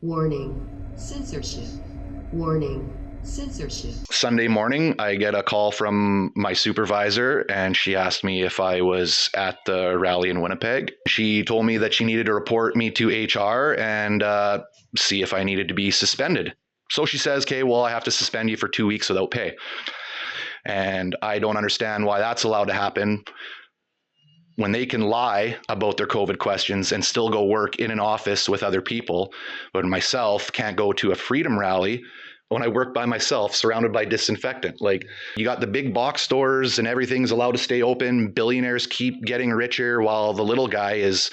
Warning, censorship. Warning, censorship. Sunday morning, I get a call from my supervisor, and she asked me if I was at the rally in Winnipeg. She told me that she needed to report me to HR and see if I needed to be suspended. So she says, okay, well, I have to suspend you for 2 weeks without pay. And I don't understand why that's allowed to happen when they can lie about their COVID questions and still go work in an office with other people, but myself can't go to a freedom rally when I work by myself surrounded by disinfectant. Like, you got the big box stores and everything's allowed to stay open. Billionaires keep getting richer while the little guy is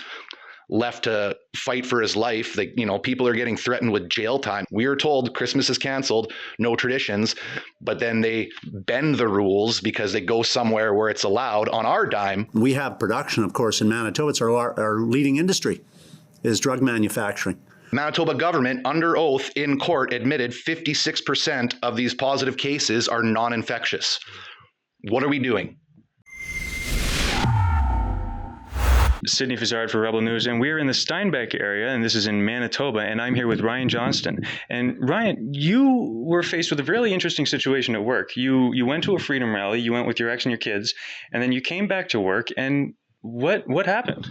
left to fight for his life. Like, people are getting threatened with jail time. We are told Christmas is canceled, no traditions, but then they bend the rules because they go somewhere where it's allowed on our dime. We have production, of course, in Manitoba. It's our leading industry is drug manufacturing. Manitoba government, under oath in court, admitted 56% of these positive cases are non-infectious. What are we doing? Sydney Fizzard for Rebel News, and we're in the Steinbeck area, and this is in Manitoba, and I'm here with Ryan Johnston. And Ryan, you were faced with a really interesting situation at work. You went to a freedom rally, you went with your ex and your kids, and then you came back to work, and what happened?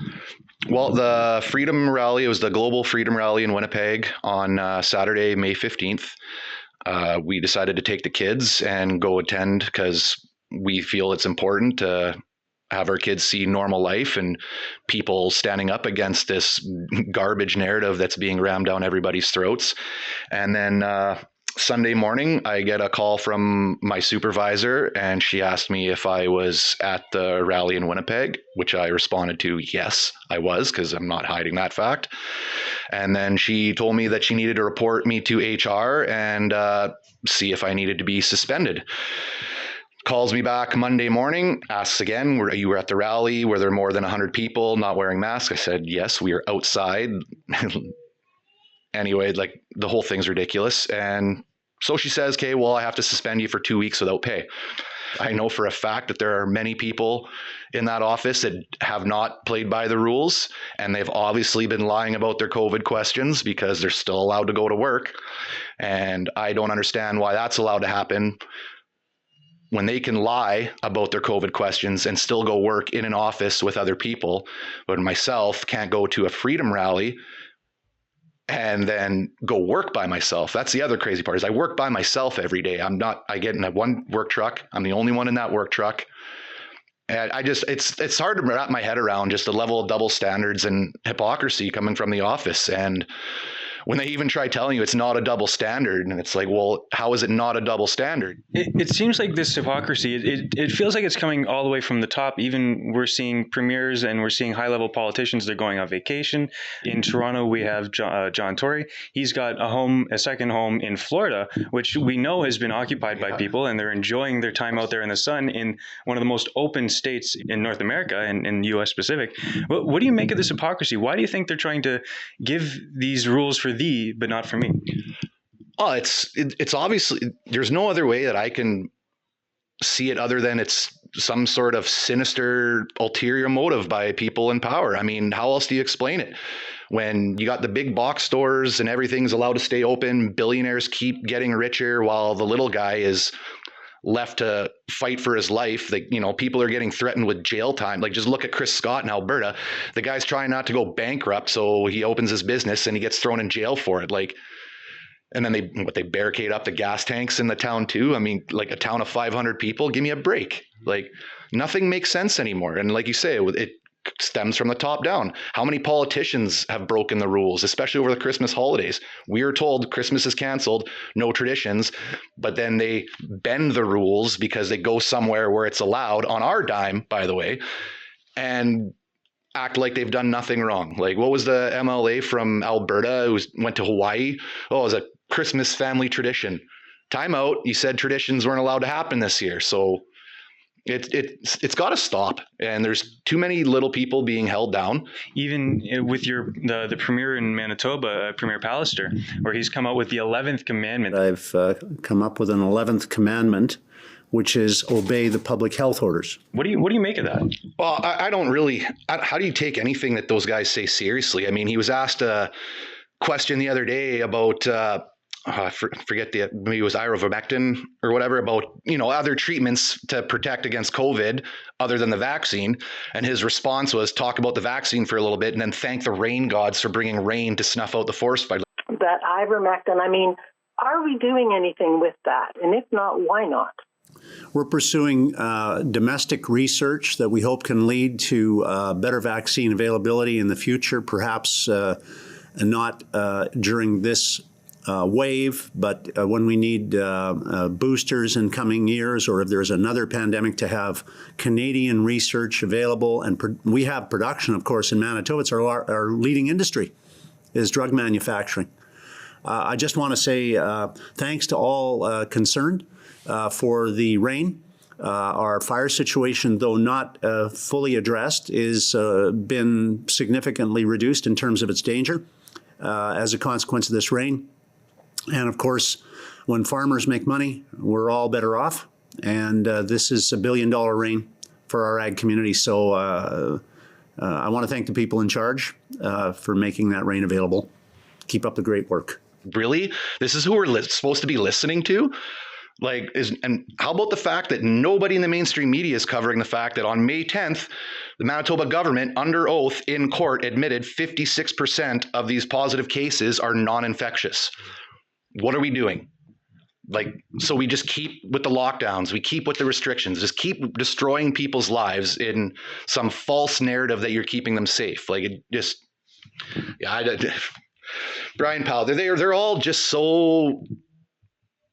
Well, the Freedom Rally, it was the Global Freedom Rally in Winnipeg on Saturday, May 15th. We decided to take the kids and go attend because we feel it's important to have our kids see normal life and people standing up against this garbage narrative that's being rammed down everybody's throats. And then Sunday morning, I get a call from my supervisor, and she asked me if I was at the rally in Winnipeg, which I responded to, yes, I was, because I'm not hiding that fact. And then she told me that she needed to report me to HR and see if I needed to be suspended. Calls me back Monday morning, asks again, you were at the rally? Were there more than 100 people not wearing masks? I said, yes, we were outside. Anyway, like, the whole thing's ridiculous. And so she says, okay, well, I have to suspend you for 2 weeks without pay. I know for a fact that there are many people in that office that have not played by the rules, and they've obviously been lying about their COVID questions because they're still allowed to go to work. And I don't understand why that's allowed to happen when they can lie about their COVID questions and still go work in an office with other people, but myself can't go to a freedom rally and then go work by myself. That's the other crazy part, is I work by myself every day. I get in that one work truck. I'm the only one in that work truck. And it's hard to wrap my head around just the level of double standards and hypocrisy coming from the office. And when they even try telling you it's not a double standard, and it's like, well, how is it not a double standard? It seems like this hypocrisy, it feels like it's coming all the way from the top. Even we're seeing premiers and we're seeing high-level politicians, they're going on vacation. In Toronto, we have John Tory. He's got a second home in Florida, which we know has been occupied by people, and they're enjoying their time out there in the sun in one of the most open states in North America and in the U.S. Pacific. What do you make of this hypocrisy? Why do you think they're trying to give these rules for thee, but not for me? Oh, it's obviously, there's no other way that I can see it other than it's some sort of sinister ulterior motive by people in power. I mean, how else do you explain it? When you got the big box stores and everything's allowed to stay open, billionaires keep getting richer while the little guy is left to fight for his life. Like, people are getting threatened with jail time. Like, just look at Chris Scott in Alberta. The guy's trying not to go bankrupt, so he opens his business and he gets thrown in jail for it. Like, and then they barricade up the gas tanks in the town too. I mean, like, a town of 500 people, give me a break. Like, nothing makes sense anymore. And like you say, it stems from the top down. How many politicians have broken the rules, especially over the Christmas holidays? We are told Christmas is canceled, no traditions, but then they bend the rules because they go somewhere where it's allowed on our dime, by the way, and act like they've done nothing wrong. Like, what was the MLA from Alberta who went to Hawaii? Oh, it was a Christmas family tradition. Time out. You said traditions weren't allowed to happen this year. So it's got to stop, and there's too many little people being held down. Even with the premier in Manitoba, Premier Pallister, where he's come out with the 11th commandment. I've come up with an 11th commandment, which is obey the public health orders. What do you make of that? Well, I don't really. How do you take anything that those guys say seriously? I mean, he was asked question the other day about forget maybe it was ivermectin or whatever, about other treatments to protect against COVID other than the vaccine, and his response was talk about the vaccine for a little bit and then thank the rain gods for bringing rain to snuff out the forest fire. That ivermectin, I mean, are we doing anything with that? And if not, why not? We're pursuing domestic research that we hope can lead to better vaccine availability in the future, perhaps not during this wave, but when we need boosters in coming years, or if there's another pandemic, to have Canadian research available. And we have production, of course, in Manitoba. It's our leading industry is drug manufacturing. I just want to say thanks to all concerned for the rain. Our fire situation, though not fully addressed, is been significantly reduced in terms of its danger as a consequence of this rain. And of course, when farmers make money, we're all better off. And this is $1 billion rain for our ag community. So I want to thank the people in charge for making that rain available. Keep up the great work. Really? This is who we're supposed to be listening to? And how about the fact that nobody in the mainstream media is covering the fact that on May 10th, the Manitoba government, under oath in court, admitted 56% of these positive cases are non-infectious. What are we doing? So we just keep with the lockdowns, we keep with the restrictions, just keep destroying people's lives in some false narrative that you're keeping them safe. Brian Powell, they're all just so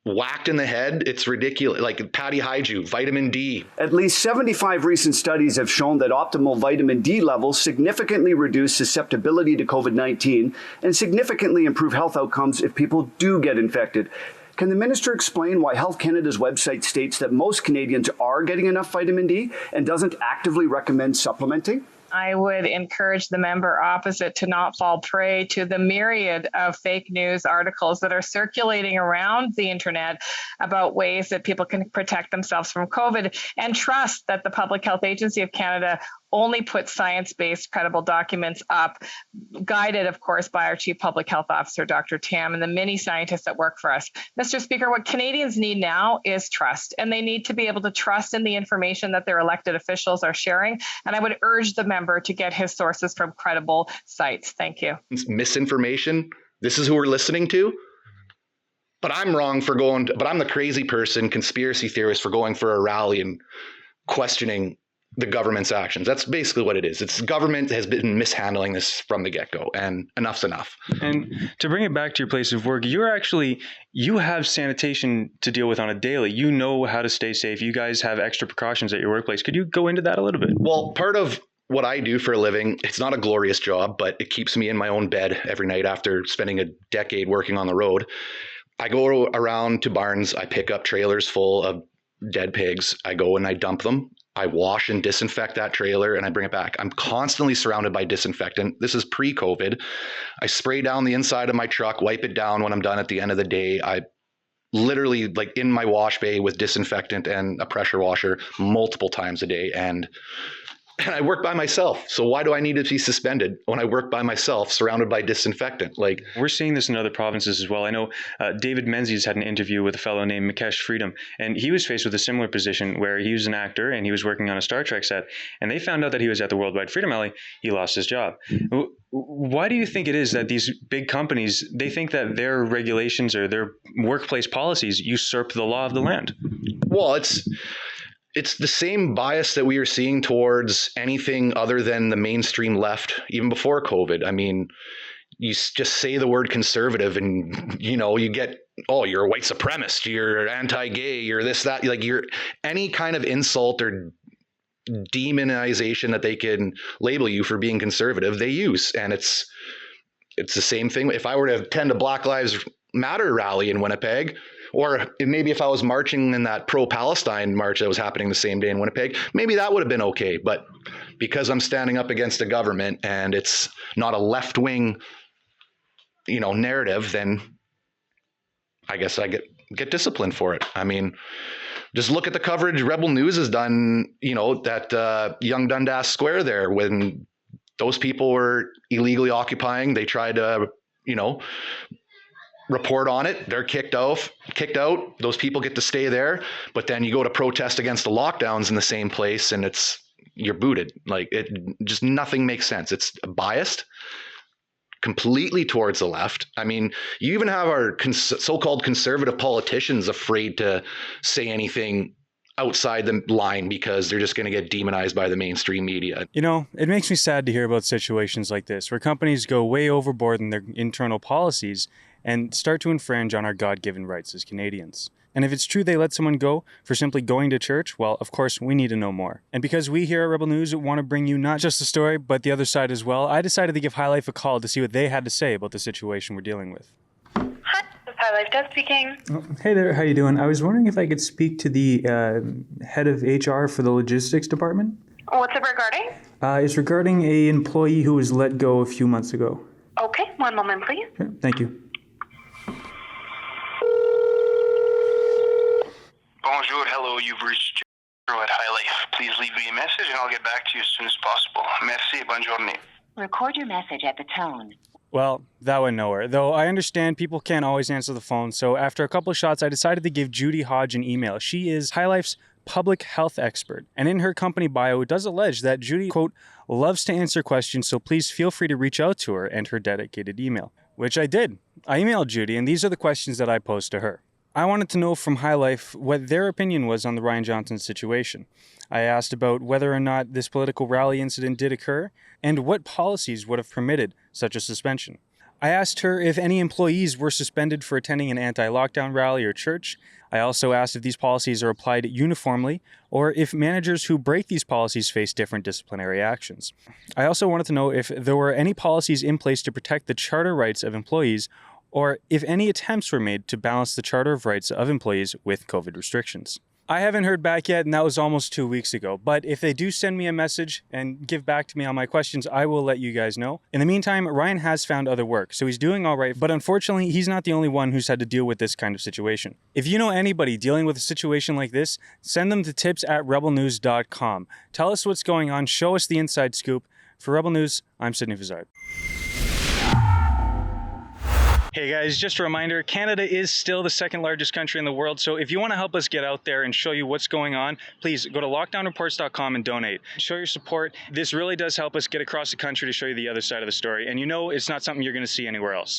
whacked in the head. It's ridiculous. Like Patty Hyju, vitamin D. At least 75 recent studies have shown that optimal vitamin D levels significantly reduce susceptibility to COVID-19 and significantly improve health outcomes if people do get infected. Can the minister explain why Health Canada's website states that most Canadians are getting enough vitamin D and doesn't actively recommend supplementing? I would encourage the member opposite to not fall prey to the myriad of fake news articles that are circulating around the internet about ways that people can protect themselves from COVID, and trust that the Public Health Agency of Canada only puts science-based credible documents up, guided, of course, by our Chief Public Health Officer, Dr. Tam, and the many scientists that work for us. Mr. Speaker, what Canadians need now is trust, and they need to be able to trust in the information that their elected officials are sharing. And I would urge the member to get his sources from credible sites. Thank you. It's misinformation. This is who we're listening to. But I'm wrong for but I'm the crazy person, conspiracy theorist, for going for a rally and questioning the government's actions. That's basically what it is. It's government has been mishandling this from the get-go, and enough's enough. And to bring it back to your place of work, you have sanitation to deal with on a daily. You know how to stay safe. You guys have extra precautions at your workplace. Could you go into that a little bit? Well, part of what I do for a living, it's not a glorious job, but it keeps me in my own bed every night after spending a decade working on the road. I go around to barns. I pick up trailers full of dead pigs. I go and I dump them. I wash and disinfect that trailer and I bring it back. I'm constantly surrounded by disinfectant. This is pre-COVID. I spray down the inside of my truck, wipe it down when I'm done at the end of the day. I literally in my wash bay with disinfectant and a pressure washer multiple times a day. And I work by myself. So why do I need to be suspended when I work by myself, surrounded by disinfectant? We're seeing this in other provinces as well. I know David Menzies had an interview with a fellow named Mukesh Freedom, and he was faced with a similar position where he was an actor and he was working on a Star Trek set, and they found out that he was at the Worldwide Freedom Rally. He lost his job. Why do you think it is that these big companies, they think that their regulations or their workplace policies usurp the law of the land? Well, it's the same bias that we are seeing towards anything other than the mainstream left, even before COVID. I mean, you just say the word conservative and, you get, you're a white supremacist, you're anti-gay, you're this, that, you're any kind of insult or demonization that they can label you for being conservative, they use. And it's the same thing. If I were to attend a Black Lives Matter rally in Winnipeg, or maybe if I was marching in that pro-Palestine march that was happening the same day in Winnipeg, maybe that would have been okay. But because I'm standing up against the government and it's not a left-wing, narrative, then I guess I get disciplined for it. I mean, just look at the coverage Rebel News has done, that Young Dundas Square there, when those people were illegally occupying. They tried to report on it, they're kicked out. Those people get to stay there, but then you go to protest against the lockdowns in the same place and you're booted. Like, it just, nothing makes sense. It's biased completely towards the left. I mean, you even have our so-called conservative politicians afraid to say anything outside the line because they're just going to get demonized by the mainstream media. It makes me sad to hear about situations like this, where companies go way overboard in their internal policies and start to infringe on our God-given rights as Canadians. And if it's true they let someone go for simply going to church, well, of course, we need to know more. And because we here at Rebel News want to bring you not just the story, but the other side as well, I decided to give High Life a call to see what they had to say about the situation we're dealing with. Hi, this is High Life Deb speaking. Oh, hey there, how you doing? I was wondering if I could speak to the head of HR for the logistics department. What's it regarding? It's regarding an employee who was let go a few months ago. Okay, one moment, please. Sure, thank you. Bonjour, hello, you've reached Joe at High Life. Please leave me a message and I'll get back to you as soon as possible. Merci, bonne journée. Record your message at the tone. Well, that went nowhere. Though I understand people can't always answer the phone, so after a couple of shots, I decided to give Judy Hodge an email. She is High Life's public health expert, and in her company bio, it does allege that Judy, quote, loves to answer questions, so please feel free to reach out to her and her dedicated email, which I did. I emailed Judy, and these are the questions that I posed to her. I wanted to know from High Life what their opinion was on the Ryan Johnston situation. I asked about whether or not this political rally incident did occur and what policies would have permitted such a suspension. I asked her if any employees were suspended for attending an anti-lockdown rally or church. I also asked if these policies are applied uniformly or if managers who break these policies face different disciplinary actions. I also wanted to know if there were any policies in place to protect the charter rights of employees or if any attempts were made to balance the Charter of Rights of employees with COVID restrictions. I haven't heard back yet, and that was almost 2 weeks ago. But if they do send me a message and give back to me on my questions, I will let you guys know. In the meantime, Ryan has found other work, so he's doing all right. But unfortunately, he's not the only one who's had to deal with this kind of situation. If you know anybody dealing with a situation like this, send them to tips@rebelnews.com. Tell us what's going on. Show us the inside scoop. For Rebel News, I'm Sydney Fizzard. Hey guys, just a reminder, Canada is still the second largest country in the world, so if you want to help us get out there and show you what's going on, please go to lockdownreports.com and donate. Show your support. This really does help us get across the country to show you the other side of the story, and it's not something you're going to see anywhere else.